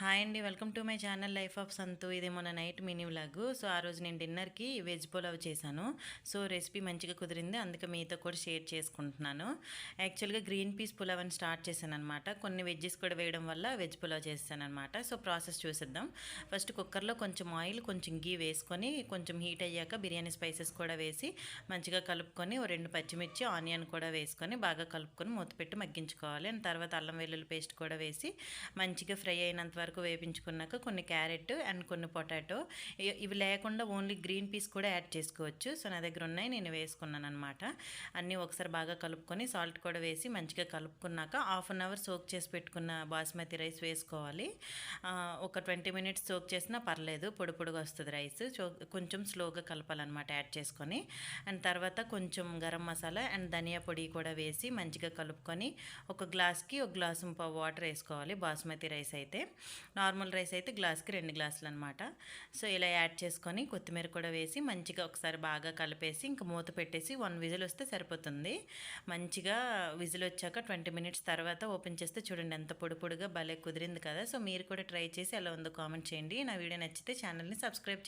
Hi అండి. Welcome to my channel life of సంతు. ఇది మొన్న నైట్ మినీ వ్లాగ్. సో, ఆ రోజు నేను డిన్నర్‌కి వెజ్ పులావ్ చేశాను. సో, రెసిపీ మంచిగా కుదిరింది. అందుకే మీతో కూడా షేర్ చేసుకుంటున్నాను. యాక్చువల్‌గా గ్రీన్ పీస్ పులావ్ అని స్టార్ట్ చేశాననమాట. కొన్ని వెజ్జెస్ కూడా వేయడం వల్ల వెజ్ పులావ్ చేశాననమాట. సో, ప్రాసెస్ చూసేద్దాం. ఫస్ట్ కుక్కర్‌లో కొంచెం ఆయిల్, కొంచెం ఘీ వేసుకొని, కొంచెం హీట్ అయ్యాక బిర్యానీ స్పైసెస్ కూడా వేసి మంచిగా కలుపుకొని, ఓ 2 పచ్చిమిర్చి, ఆనియన్ కూడా వేసుకొని బాగా కలుపుకొని మూత పెట్టి మగ్గించుకోవాలి. అండ్ తర్వాత అల్లం వెల్లుల్లి పేస్ట్ కూడా వేసి మంచిగా ఫ్రై అయినంత వరకు వేపించుకున్నాక కొన్ని క్యారెట్ అండ్ కొన్ని పొటాటో ఇవి లేకుండా ఓన్లీ గ్రీన్ పీస్ కూడా యాడ్ చేసుకోవచ్చు. సో, నా దగ్గర ఉన్నాయి, నేను వేసుకున్నాను అనమాట. అన్నీ ఒకసారి బాగా కలుపుకొని సాల్ట్ కూడా వేసి మంచిగా కలుపుకున్నాక హాఫ్ అన్ అవర్ సోక్ చేసి పెట్టుకున్న బాస్మతి రైస్ వేసుకోవాలి. ఒక 20 మినిట్స్ సోక్ చేసినా పర్లేదు, పొడి పొడిగా వస్తుంది రైస్. కొంచెం స్లోగా కలపాలన్నమాట యాడ్ చేసుకొని. అండ్ తర్వాత కొంచెం గరం మసాలా అండ్ ధనియా పొడి కూడా వేసి మంచిగా కలుపుకొని ఒక గ్లాస్కి ఒక గ్లాసు వాటర్ వేసుకోవాలి. బాస్మతి రైస్ అయితే, నార్మల్ రైస్ అయితే గ్లాస్కి 2 గ్లాసులు అనమాట. సో, ఇలా యాడ్ చేసుకొని కొత్తిమీర కూడా వేసి మంచిగా ఒకసారి బాగా కలిపేసి ఇంక మూత పెట్టేసి 1 విజిల్ వస్తే సరిపోతుంది. మంచిగా విజిల్ వచ్చాక 20 మినిట్స్ తర్వాత ఓపెన్ చేస్తే చూడండి ఎంత పొడి పొడిగా భలే కుదిరింది కదా. సో, మీరు కూడా ట్రై చేసి ఎలా ఉందో కామెంట్ చేయండి. నా వీడియో నచ్చితే ఛానల్ని సబ్స్క్రైబ్